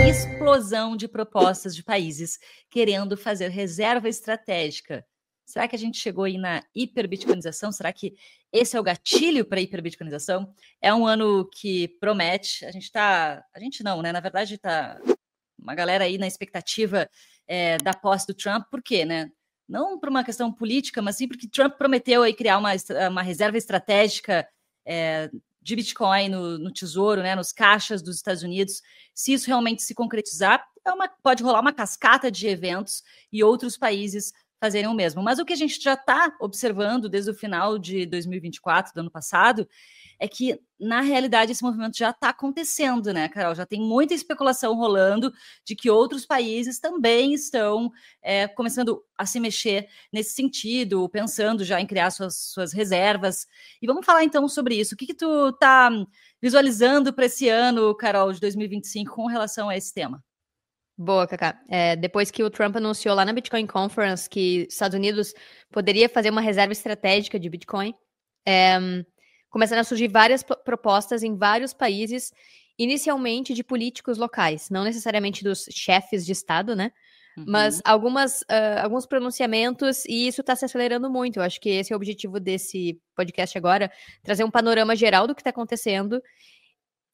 explosão de propostas de países querendo fazer reserva estratégica. Será que a gente chegou aí na hiperbitcoinização? Será que esse é o gatilho para a hiperbitcoinização? É um ano que promete. A gente não, né? Na verdade, está uma galera aí na expectativa da posse do Trump. Por quê, né? Não por uma questão política, mas sim porque Trump prometeu aí criar uma reserva estratégica de Bitcoin no Tesouro, né, nos caixas dos Estados Unidos. Se isso realmente se concretizar, pode rolar uma cascata de eventos e outros países fazerem o mesmo. Mas o que a gente já está observando desde o final de 2024, do ano passado, é que, na realidade, esse movimento já está acontecendo, né, Carol? Já tem muita especulação rolando de que outros países também estão começando a se mexer nesse sentido, pensando já em criar suas reservas. E vamos falar, então, sobre isso. O que tu está visualizando para esse ano, Carol, de 2025, com relação a esse tema? Boa, Cacá. Depois que o Trump anunciou lá na Bitcoin Conference que os Estados Unidos poderia fazer uma reserva estratégica de Bitcoin, começaram a surgir várias propostas em vários países, inicialmente de políticos locais, não necessariamente dos chefes de Estado, né? Mas alguns pronunciamentos, e isso está se acelerando muito. Eu acho que esse é o objetivo desse podcast agora, trazer um panorama geral do que está acontecendo,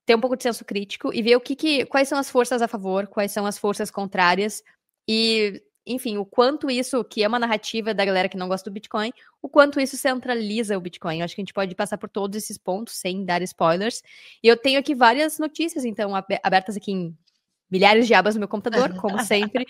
ter um pouco de senso crítico e ver quais são as forças a favor, quais são as forças contrárias e, enfim, o quanto isso, que é uma narrativa da galera que não gosta do Bitcoin, o quanto isso centraliza o Bitcoin. Eu acho que a gente pode passar por todos esses pontos sem dar spoilers. E eu tenho aqui várias notícias, então, abertas aqui em milhares de abas no meu computador, como sempre,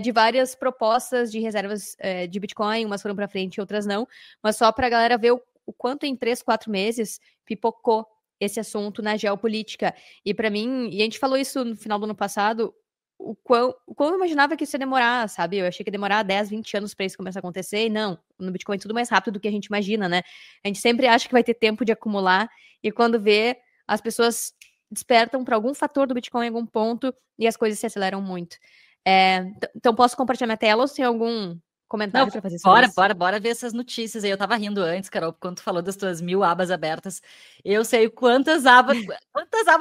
de várias propostas de reservas de Bitcoin, umas foram para frente, outras não, mas só para a galera ver o quanto em 3, 4 meses pipocou esse assunto na geopolítica. E para mim, e a gente falou isso no final do ano passado, o quão eu imaginava que isso ia demorar, sabe? Eu achei que ia demorar 10, 20 anos para isso começar a acontecer, e não, no Bitcoin é tudo mais rápido do que a gente imagina, né? A gente sempre acha que vai ter tempo de acumular, e quando vê, as pessoas despertam para algum fator do Bitcoin em algum ponto, e as coisas se aceleram muito. Então, posso compartilhar minha tela ou se tem algum comentário para fazer sobre isso? Bora ver essas notícias aí. Eu tava rindo antes, Carol, quando tu falou das tuas 1000 abas abertas. Eu sei quantas abas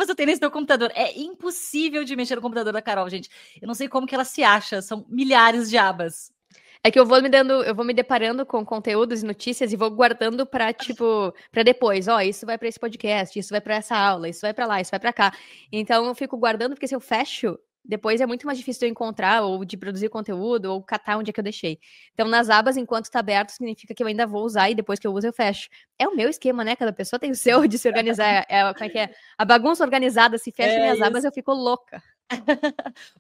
eu tenho nesse teu computador. É impossível de mexer no computador da Carol, gente. Eu não sei como que ela se acha, são milhares de abas. É que eu vou me deparando com conteúdos e notícias e vou guardando para depois. Isso vai para esse podcast, isso vai para essa aula, isso vai para lá, isso vai para cá. Então eu fico guardando porque se eu fecho, depois é muito mais difícil de eu encontrar ou de produzir conteúdo ou catar onde é que eu deixei. Então nas abas, enquanto está aberto, significa que eu ainda vou usar e depois que eu uso eu fecho. É o meu esquema, né? Cada pessoa tem o seu de se organizar. Como é que é? A bagunça organizada, se fecha minhas abas, eu fico louca.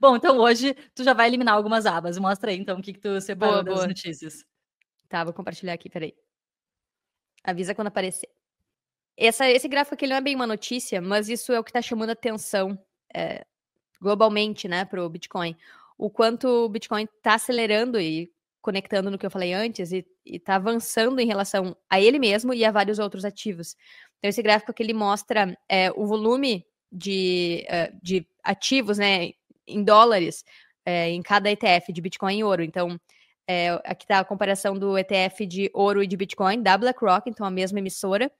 Bom, então hoje tu já vai eliminar algumas abas. Mostra aí, então, o que tu separou das notícias. Tá, vou compartilhar aqui, peraí. Avisa quando aparecer. Esse gráfico aqui não é bem uma notícia, mas isso é o que está chamando atenção globalmente, né, para o Bitcoin. O quanto o Bitcoin está acelerando e conectando no que eu falei antes e está avançando em relação a ele mesmo e a vários outros ativos. Então, esse gráfico aqui ele mostra o volume de ativos, né, em dólares, em cada ETF de Bitcoin e ouro. Então, aqui está a comparação do ETF de ouro e de Bitcoin, da BlackRock, então a mesma emissora.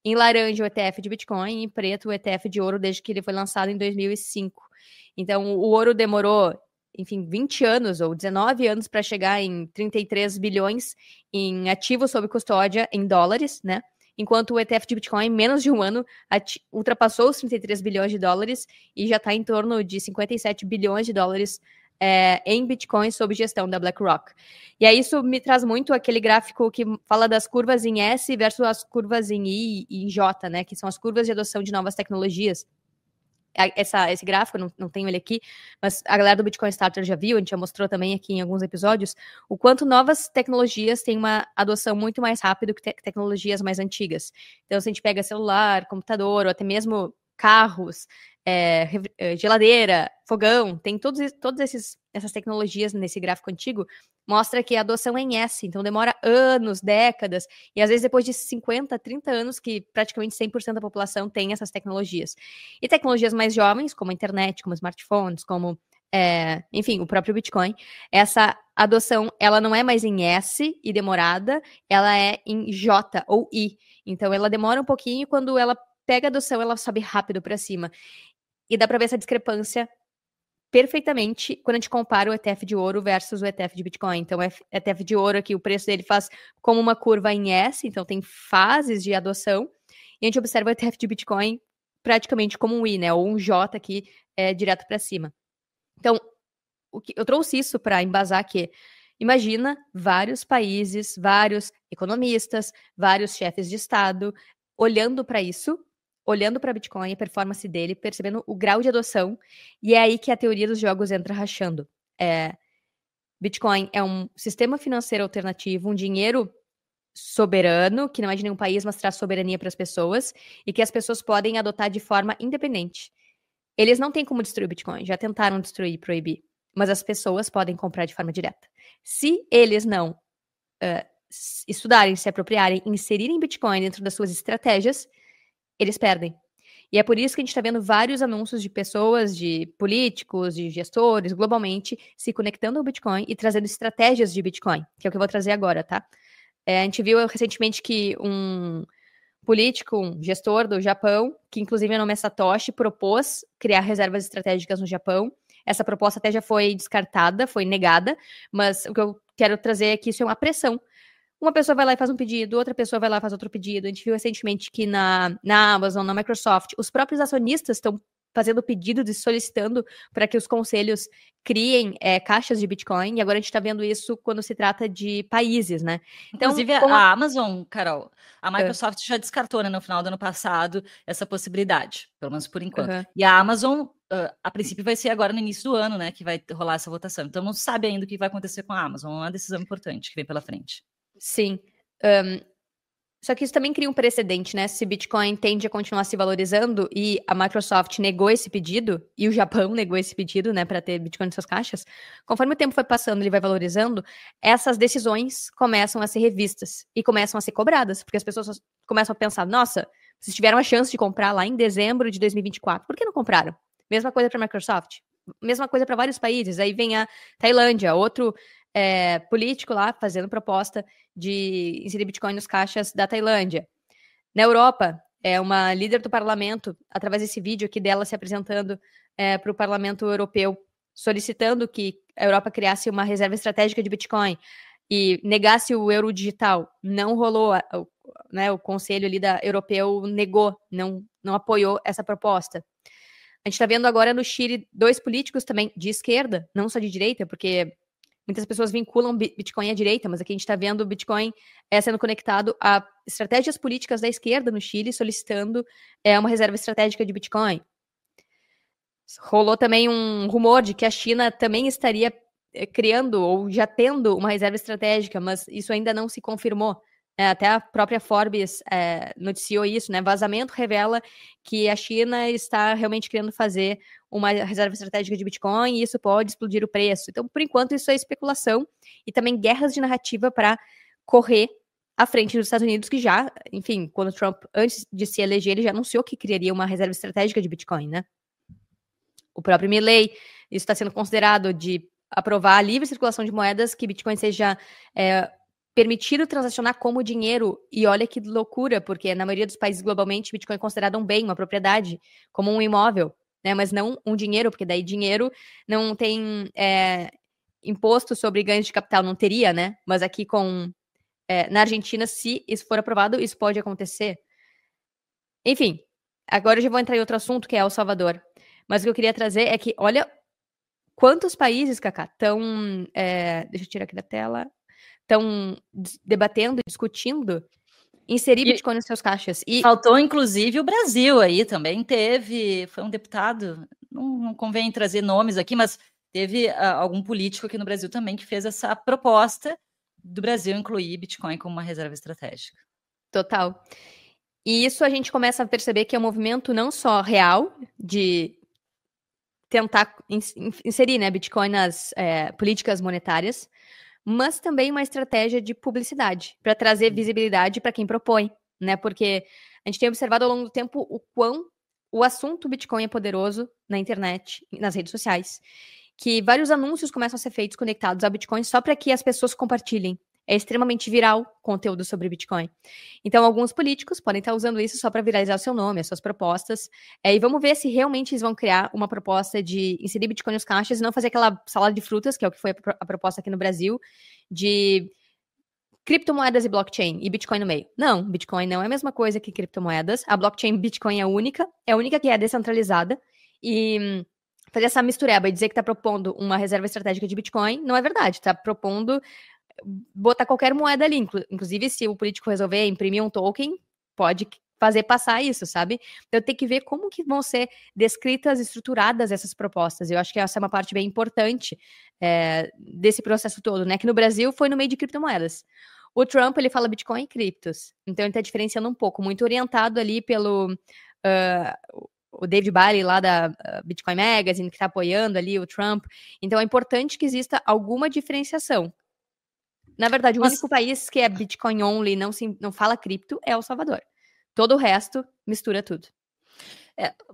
Em laranja, o ETF de Bitcoin, e em preto, o ETF de ouro, desde que ele foi lançado em 2005. Então, o ouro demorou, enfim, 20 anos ou 19 anos para chegar em 33 bilhões em ativos sob custódia em dólares, né? Enquanto o ETF de Bitcoin, em menos de um ano, ultrapassou os 33 bilhões de dólares e já está em torno de 57 bilhões de dólares em Bitcoin sob gestão da BlackRock. E aí isso me traz muito aquele gráfico que fala das curvas em S versus as curvas em I e em J, né? Que são as curvas de adoção de novas tecnologias. Esse gráfico, não tenho ele aqui, mas a galera do Bitcoin Starter já viu, a gente já mostrou também aqui em alguns episódios, o quanto novas tecnologias têm uma adoção muito mais rápida que tecnologias mais antigas. Então, se a gente pega celular, computador, ou até mesmo carros, geladeira, fogão, tem todas essas tecnologias nesse gráfico antigo, mostra que a adoção é em S, então demora anos, décadas, e às vezes depois de 50, 30 anos que praticamente 100% da população tem essas tecnologias. E tecnologias mais jovens, como a internet, como smartphones, como, enfim, o próprio Bitcoin, essa adoção, ela não é mais em S e demorada, ela é em J ou I. Então ela demora um pouquinho, quando ela pega a adoção, ela sobe rápido para cima. E dá para ver essa discrepância perfeitamente quando a gente compara o ETF de ouro versus o ETF de Bitcoin. Então, o ETF de ouro aqui, o preço dele faz como uma curva em S, então tem fases de adoção, e a gente observa o ETF de Bitcoin praticamente como um I, né? Ou um J aqui, direto para cima. Então, eu trouxe isso para embasar que, imagina vários países, vários economistas, vários chefes de Estado olhando para isso, olhando para Bitcoin, a performance dele, percebendo o grau de adoção, e é aí que a teoria dos jogos entra rachando. Bitcoin é um sistema financeiro alternativo, um dinheiro soberano, que não é de nenhum país, mas traz soberania para as pessoas, e que as pessoas podem adotar de forma independente. Eles não têm como destruir o Bitcoin, já tentaram destruir e proibir, mas as pessoas podem comprar de forma direta. Se eles não estudarem, se apropriarem, inserirem Bitcoin dentro das suas estratégias, eles perdem. E é por isso que a gente está vendo vários anúncios de pessoas, de políticos, de gestores, globalmente, se conectando ao Bitcoin e trazendo estratégias de Bitcoin, que é o que eu vou trazer agora, tá? A gente viu recentemente que um político, um gestor do Japão, que inclusive o nome é Satoshi, propôs criar reservas estratégicas no Japão. Essa proposta até já foi descartada, foi negada, mas o que eu quero trazer é que isso é uma pressão. Uma pessoa vai lá e faz um pedido, outra pessoa vai lá e faz outro pedido. A gente viu recentemente que na Amazon, na Microsoft, os próprios acionistas estão fazendo pedidos e solicitando para que os conselhos criem caixas de Bitcoin, e agora a gente está vendo isso quando se trata de países, né? Então, inclusive, a Amazon, Carol, a Microsoft já descartou, né, no final do ano passado, essa possibilidade, pelo menos por enquanto. E a Amazon, a princípio, vai ser agora no início do ano, né, que vai rolar essa votação. Então, não se sabe ainda o que vai acontecer com a Amazon, é uma decisão importante que vem pela frente. Sim. Só que isso também cria um precedente, né? Se Bitcoin tende a continuar se valorizando e a Microsoft negou esse pedido, e o Japão negou esse pedido, né, para ter Bitcoin em suas caixas, conforme o tempo foi passando, ele vai valorizando, essas decisões começam a ser revistas e começam a ser cobradas, porque as pessoas começam a pensar, nossa, vocês tiveram a chance de comprar lá em dezembro de 2024, por que não compraram? Mesma coisa para a Microsoft, mesma coisa para vários países. Aí vem a Tailândia, outro político lá fazendo proposta de inserir Bitcoin nos caixas da Tailândia. Na Europa, uma líder do parlamento, através desse vídeo aqui dela se apresentando para o parlamento europeu, solicitando que a Europa criasse uma reserva estratégica de Bitcoin e negasse o euro digital. Não rolou, né, o conselho ali europeu negou, não apoiou essa proposta. A gente está vendo agora no Chile 2 políticos também de esquerda, não só de direita, porque muitas pessoas vinculam Bitcoin à direita, mas aqui a gente está vendo o Bitcoin sendo conectado a estratégias políticas da esquerda no Chile, solicitando uma reserva estratégica de Bitcoin. Rolou também um rumor de que a China também estaria criando ou já tendo uma reserva estratégica, mas isso ainda não se confirmou. Até a própria Forbes noticiou isso, né? Vazamento revela que a China está realmente querendo fazer uma reserva estratégica de Bitcoin e isso pode explodir o preço. Então, por enquanto, isso é especulação e também guerras de narrativa para correr à frente dos Estados Unidos, que já, enfim, quando o Trump, antes de se eleger, ele já anunciou que criaria uma reserva estratégica de Bitcoin, né? O próprio Milley, isso está sendo considerado de aprovar a livre circulação de moedas, que Bitcoin seja permitido transacionar como dinheiro, e olha que loucura, porque na maioria dos países globalmente, Bitcoin é considerado um bem, uma propriedade, como um imóvel, né, mas não um dinheiro, porque daí dinheiro não tem imposto sobre ganhos de capital, não teria, né, mas aqui na Argentina, se isso for aprovado, isso pode acontecer. Enfim, agora eu já vou entrar em outro assunto, que é El Salvador, mas o que eu queria trazer é que, olha quantos países, Cacá, estão, deixa eu tirar aqui da tela, estão debatendo, discutindo, inserir Bitcoin nos seus caixas. E faltou, inclusive, o Brasil aí também teve, foi um deputado, não convém trazer nomes aqui, mas teve algum político aqui no Brasil também que fez essa proposta do Brasil incluir Bitcoin como uma reserva estratégica. Total. E isso a gente começa a perceber que é um movimento não só real de tentar inserir, né, Bitcoin nas políticas monetárias, mas também uma estratégia de publicidade, para trazer visibilidade para quem propõe, né? Porque a gente tem observado ao longo do tempo o quão o assunto Bitcoin é poderoso na internet, nas redes sociais, que vários anúncios começam a ser feitos conectados ao Bitcoin só para que as pessoas compartilhem. é extremamente viral conteúdo sobre Bitcoin. Então, alguns políticos podem estar usando isso só para viralizar o seu nome, as suas propostas. E vamos ver se realmente eles vão criar uma proposta de inserir Bitcoin nos caixas e não fazer aquela salada de frutas, que é o que foi a proposta aqui no Brasil, de criptomoedas e blockchain e Bitcoin no meio. Não, Bitcoin não é a mesma coisa que criptomoedas. A blockchain Bitcoin é a única que é descentralizada. E fazer essa mistureba e dizer que está propondo uma reserva estratégica de Bitcoin não é verdade. Está propondo botar qualquer moeda ali. Inclusive, se o político resolver imprimir um token, pode fazer passar isso, sabe? Então tem que ver como que vão ser descritas, estruturadas essas propostas. Eu acho que essa é uma parte bem importante desse processo todo, né? Que no Brasil foi no meio de criptomoedas. O Trump, ele fala Bitcoin e criptos. Então ele tá diferenciando um pouco, muito orientado ali pelo o David Bailey lá da Bitcoin Magazine, que tá apoiando ali o Trump. Então é importante que exista alguma diferenciação. Na verdade, o único país que é Bitcoin only, não fala cripto, é El Salvador. Todo o resto mistura tudo.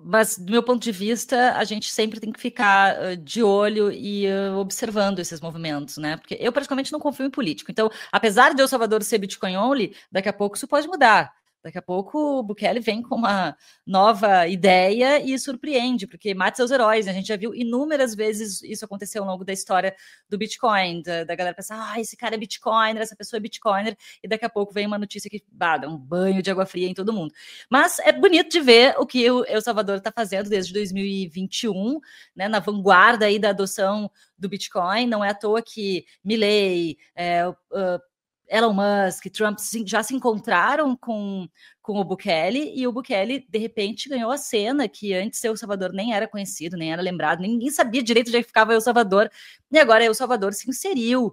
Mas, do meu ponto de vista, a gente sempre tem que ficar de olho e observando esses movimentos, né? Porque eu praticamente não confio em político. Então, apesar de El Salvador ser Bitcoin only, daqui a pouco isso pode mudar. Daqui a pouco o Bukele vem com uma nova ideia e surpreende, porque mata seus heróis. A gente já viu inúmeras vezes isso acontecer ao longo da história do Bitcoin, da galera pensar, esse cara é Bitcoiner, essa pessoa é Bitcoiner, e daqui a pouco vem uma notícia que dá um banho de água fria em todo mundo. Mas é bonito de ver o que o El Salvador está fazendo desde 2021, né, na vanguarda aí da adoção do Bitcoin. Não é à toa que Milei, Elon Musk, Trump já se encontraram com o Bukele, e o Bukele, de repente, ganhou a cena, que antes El Salvador nem era conhecido, nem era lembrado, ninguém sabia direito de onde ficava El Salvador, e agora El Salvador se inseriu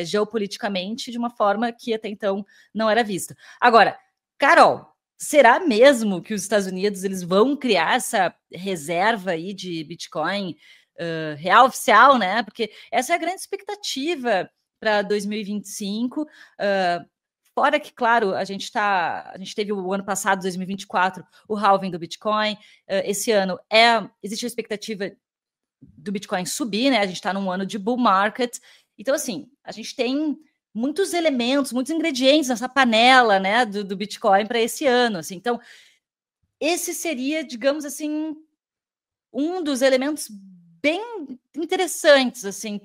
geopoliticamente de uma forma que até então não era vista. Agora, Carol, será mesmo que os Estados Unidos eles vão criar essa reserva aí de Bitcoin real oficial, né? Porque essa é a grande expectativa para 2025, fora que, claro, a gente teve o ano passado, 2024, o halving do Bitcoin. Esse ano existe a expectativa do Bitcoin subir, né? A gente está num ano de bull market. Então, assim, a gente tem muitos elementos, muitos ingredientes nessa panela, né, do Bitcoin para esse ano. Assim. Então, esse seria, digamos assim, um dos elementos bem interessantes, assim,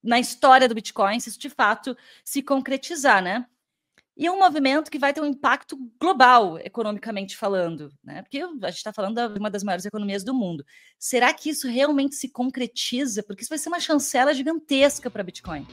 na história do Bitcoin, se isso de fato se concretizar, né? E é um movimento que vai ter um impacto global, economicamente falando, né? Porque a gente está falando de uma das maiores economias do mundo. Será que isso realmente se concretiza? Porque isso vai ser uma chancela gigantesca para Bitcoin.